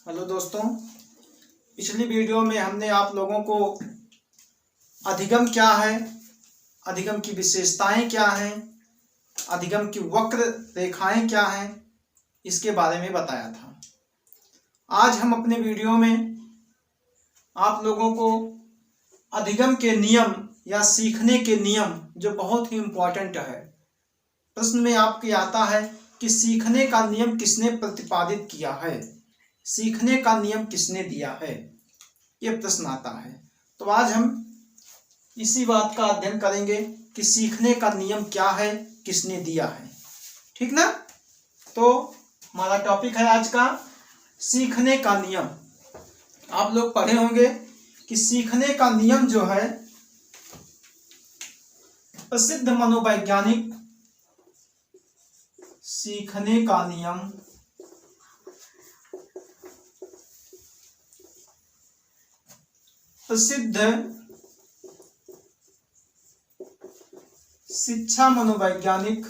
Hello दोस्तों, पिछली video में हमने आप लोगों को अधिगम क्या है, अधिगम की विशेषताएं क्या हैं, अधिगम की वक्र रेखाएं क्या हैं, इसके बारे में बताया था। आज हम अपने वीडियो में आप लोगों को अधिगम के नियम या सीखने के नियम जो बहुत ही इम्पोर्टेंट है। प्रश्न में आपके आता है कि सीखने का नियम किसने प्रतिपादित किया है, सीखने का नियम किसने दिया है, ये प्रश्न आता है। तो आज हम इसी बात का अध्ययन करेंगे कि सीखने का नियम क्या है, किसने दिया है। ठीक ना। तो हमारा टॉपिक है आज का सीखने का नियम। आप लोग पढ़े होंगे कि सीखने का नियम जो है प्रसिद्ध मनोवैज्ञानिक सीखने का नियम प्रसिद्ध शिक्षा मनोवैज्ञानिक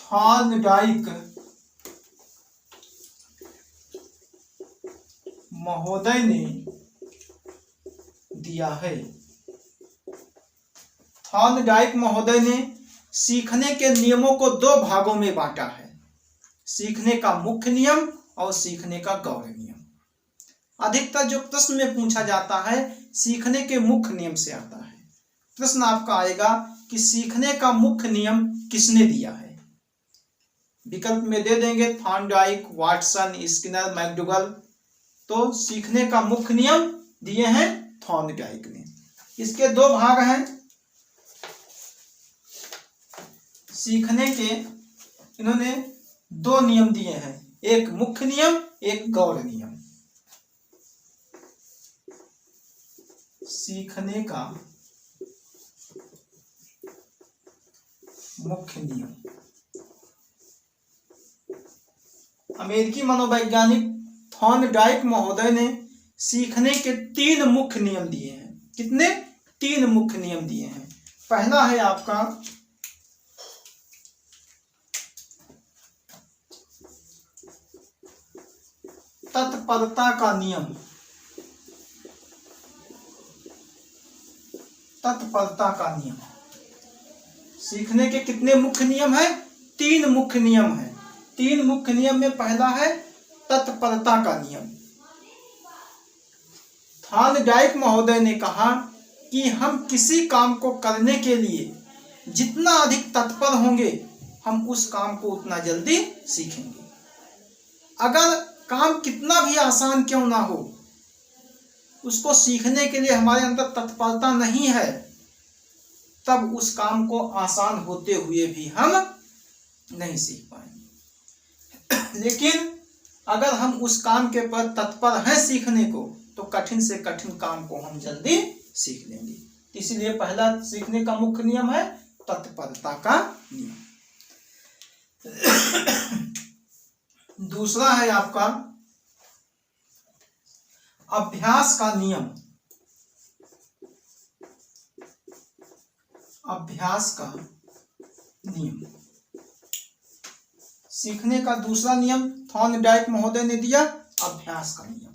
थॉर्नडाइक महोदय ने दिया है। थॉर्नडाइक महोदय ने सीखने के नियमों को दो भागों में बांटा है, सीखने का मुख्य नियम और सीखने का गौण नियम। अधिकतर जो प्रश्न में पूछा जाता है सीखने के मुख्य नियम से आता है। प्रश्न आपका आएगा कि सीखने का मुख्य नियम किसने दिया है। विकल्प में दे देंगे थॉर्नडाइक, वाटसन, स्किनर, मैकडूगल। तो सीखने का मुख्य नियम दिए हैं थॉर्नडाइक ने। इसके दो भाग हैं। सीखने के इन्होंने दो नियम दिए हैं, एक मुख्य नियम, एक गौण नियम। सीखने का मुख्य नियम। अमेरिकी मनोवैज्ञानिक थॉर्नडाइक महोदय ने सीखने के तीन मुख्य नियम दिए हैं। कितने? तीन मुख्य नियम दिए हैं। पहला है आपका तत्परता का नियम। तत्परता का नियम। सीखने के कितने मुख्य नियम हैं? तीन मुख्य नियम हैं। तीन मुख्य नियम में पहला है तत्परता का नियम। थॉर्नडाइक महोदय ने कहा कि हम किसी काम को करने के लिए जितना अधिक तत्पर होंगे हम उस काम को उतना जल्दी सीखेंगे। अगर काम कितना भी आसान क्यों ना हो, उसको सीखने के लिए हमारे अंदर तत्परता नहीं है, तब उस काम को आसान होते हुए भी हम नहीं सीख पाएंगे। लेकिन अगर हम उस काम के पर तत्पर हैं सीखने को, तो कठिन से कठिन काम को हम जल्दी सीख लेंगे। इसलिए पहला सीखने का मुख्य नियम है तत्परता का नियम। दूसरा है आपका अभ्यास का नियम। अभ्यास का नियम। सीखने का दूसरा नियम थॉर्नडाइक महोदय ने दिया, अभ्यास का नियम।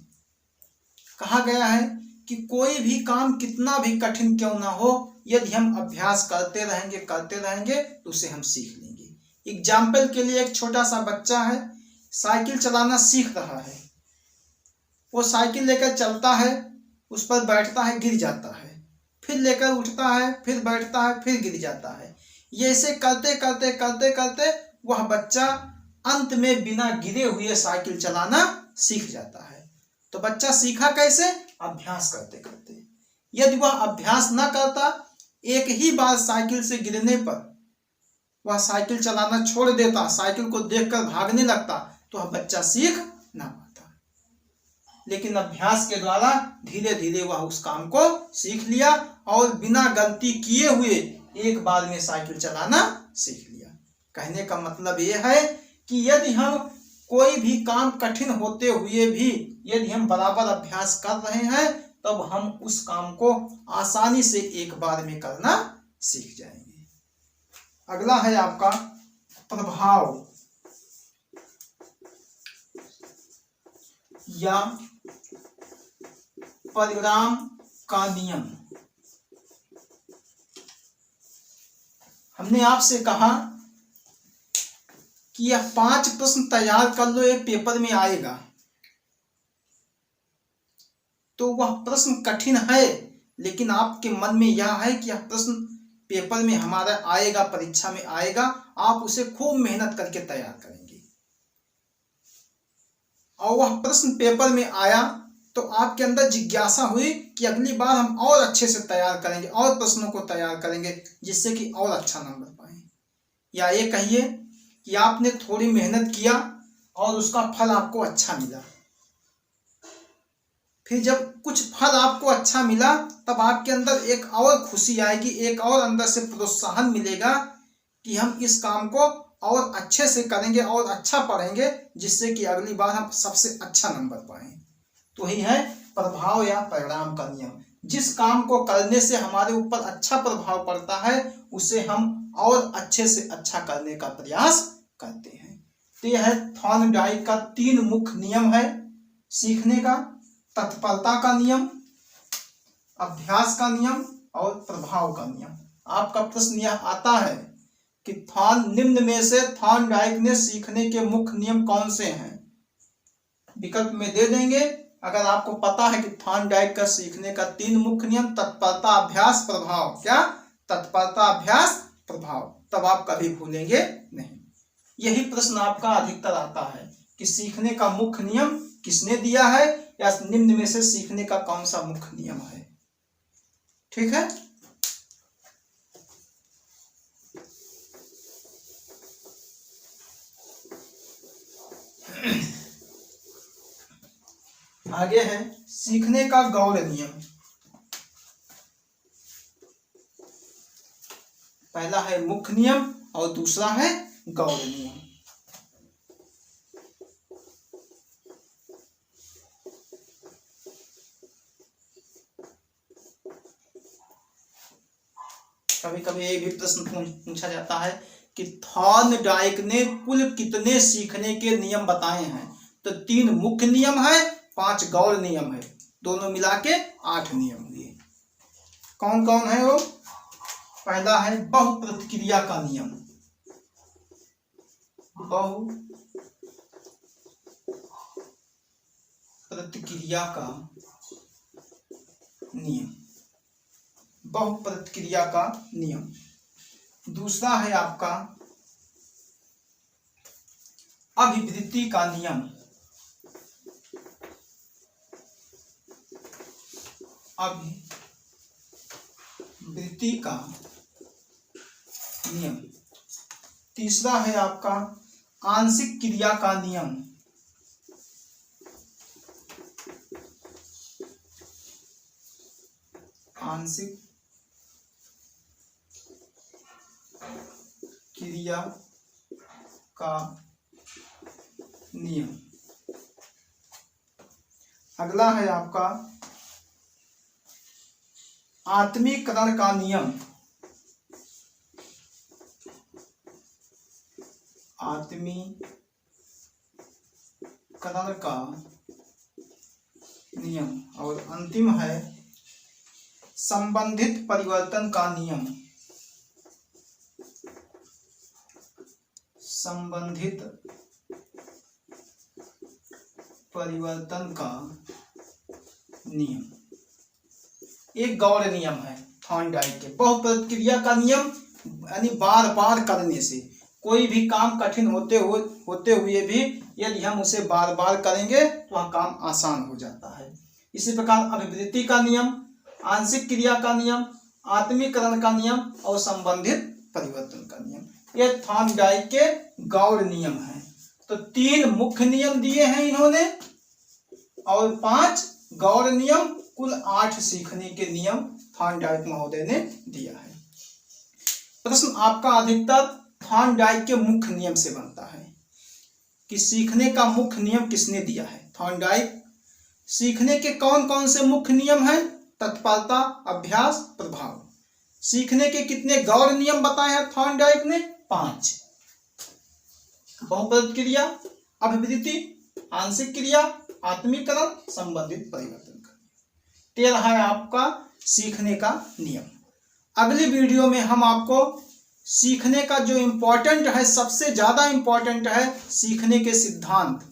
कहा गया है कि कोई भी काम कितना भी कठिन क्यों ना हो, यदि हम अभ्यास करते रहेंगे तो उसे हम सीख लेंगे। एग्जाम्पल के लिए एक छोटा सा बच्चा है, साइकिल चलाना सीख रहा है। वो साइकिल लेकर चलता है, उस पर बैठता है, गिर जाता है, फिर लेकर उठता है, फिर बैठता है, फिर गिर जाता है। ये ऐसे करते करते करते करते वह बच्चा अंत में बिना गिरे हुए साइकिल चलाना सीख जाता है। तो बच्चा सीखा कैसे? अभ्यास करते करते। यदि वह अभ्यास न करता, एक ही बार साइकिल से गिरने पर वह साइकिल चलाना छोड़ देता, साइकिल को देखकर भागने लगता, तो वह बच्चा सीख ना पाता। लेकिन अभ्यास के द्वारा धीरे धीरे वह उस काम को सीख लिया और बिना गलती किए हुए एक बार में साइकिल चलाना सीख लिया। कहने का मतलब यह है कि यदि हम कोई भी काम कठिन होते हुए भी यदि हम बराबर अभ्यास कर रहे हैं तब हम उस काम को आसानी से एक बार में करना सीख जाएंगे। अगला है आपका प्रभाव या परिणाम का नियम। हमने आपसे कहा कि यह 5 प्रश्न तैयार कर लो, एक पेपर में आएगा। तो वह प्रश्न कठिन है, लेकिन आपके मन में यह है कि यह प्रश्न पेपर में हमारा आएगा, परीक्षा में आएगा, आप उसे खूब मेहनत करके तैयार करेंगे। और वह प्रश्न पेपर में आया तो आपके अंदर जिज्ञासा हुई कि अगली बार हम और अच्छे से तैयार करेंगे, और प्रश्नों को तैयार करेंगे, जिससे कि और अच्छा नंबर पाएं। या ये कहिए कि आपने थोड़ी मेहनत किया और उसका फल आपको अच्छा मिला। फिर जब कुछ फल आपको अच्छा मिला, तब आपके अंदर एक और खुशी आएगी, एक और अंदर से प्रोत्साहन मिलेगा कि हम इस काम को और अच्छे से करेंगे और अच्छा पढ़ेंगे, जिससे कि अगली बार हम सबसे अच्छा नंबर पाएं। तो ही है प्रभाव या परिणाम का नियम। जिस काम को करने से हमारे ऊपर अच्छा प्रभाव पड़ता है, उसे हम और अच्छे से अच्छा करने का प्रयास करते हैं। तो यह है थॉर्नडाइक का 3 मुख्य नियम है सीखने का: तत्परता का नियम, अभ्यास का नियम और प्रभाव का नियम। आपका प्रश्न यह आता है कि निम्न में से थॉर्नडाइक ने सीखने के मुख्य नियम कौन से हैं? विकल्प में दे देंगे। अगर आपको पता है कि थॉर्नडाइक का सीखने का 3 मुख्य नियम तत्परता, अभ्यास, प्रभाव, क्या तत्परता, अभ्यास, प्रभाव, तब आप कभी भूलेंगे नहीं। यही प्रश्न आपका अधिकतर आता है कि सीखने का मुख्य नियम किसने दिया है, या निम्न में से सीखने का कौन सा मुख्य नियम है। ठीक है। आगे है सीखने का गौड़ नियम। पहला है मुख्य नियम और दूसरा है गौड़ नियम। कभी कभी ये भी प्रश्न पूछा जाता है कि थॉर्नडाइक ने कुल कितने सीखने के नियम बताए हैं? तो 3 मुख्य नियम है, 5 गौड़ नियम है, दोनों मिला के 8 नियम हुए। कौन कौन है वो? पहला है बहुप्रतिक्रिया का नियम। बहुप्रतिक्रिया का नियम, बहुप्रतिक्रिया का नियम। दूसरा है आपका अभिवृद्धि का नियम। अभिवृद्धि का नियम। तीसरा है आपका आंशिक क्रिया का नियम। आंशिक क्रिया का नियम। अगला है आपका आत्मीकरण का नियम। आत्मीकरण का नियम। और अंतिम है संबंधित परिवर्तन का नियम। संबंधित परिवर्तन का नियम एक गौड़ नियम है थॉर्नडाइक के। बहुप्रतिक्रिया का नियम यानी बार बार करने से, कोई भी काम कठिन होते हुए भी यदि हम उसे बार बार करेंगे तो वह काम आसान हो जाता है। इसी प्रकार अभिवृद्धि का नियम, आंशिक क्रिया का नियम, आत्मीकरण का नियम और संबंधित परिवर्तन का नियम, ये थॉर्नडाइक के गौड़ नियम हैं। तो 3 मुख्य नियम दिए हैं इन्होंने और 5 गौड़ नियम, कुल 8 सीखने के नियम थॉर्नडाइक महोदय ने दिया है। प्रश्न आपका अधिकतर थॉर्नडाइक के मुख्य नियम से बनता है कि सीखने का मुख्य नियम किसने दिया है। थॉर्नडाइक सीखने के कौन कौन से मुख्य नियम हैं? तत्परता, अभ्यास, प्रभाव। सीखने के कितने गौर नियम बताए हैं थॉर्नडाइक ने? 5। बहुपद क्रिया, अभिवृद्धि, आंशिक क्रिया, आत्मीकरण, संबंधित परिवर्तन करना। 13 है आपका सीखने का नियम। अगली वीडियो में हम आपको सीखने का जो इम्पोर्टेंट है, सबसे ज्यादा इम्पोर्टेंट है सीखने के सिद्धांत,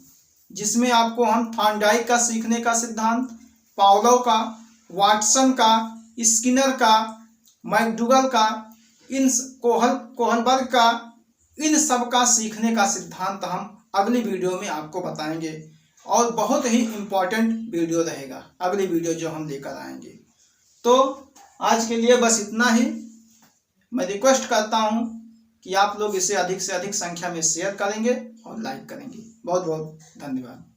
जिसमें आपको हम थॉर्नडाइक का सीखने का सिद्धांत, पावलोव का, वाटसन का, स्किनर का, मैकडूगल का, इन कोहलबर्ग का, इन सब का सीखने का सिद्धांत हम अगली वीडियो में आपको बताएंगे और बहुत ही इम्पोर्टेंट वीडियो रहेगा अगली वीडियो जो हम लेकर आएंगे। तो आज के लिए बस इतना ही। मैं रिक्वेस्ट करता हूं कि आप लोग इसे अधिक से अधिक संख्या में शेयर करेंगे और लाइक करेंगे। बहुत बहुत धन्यवाद।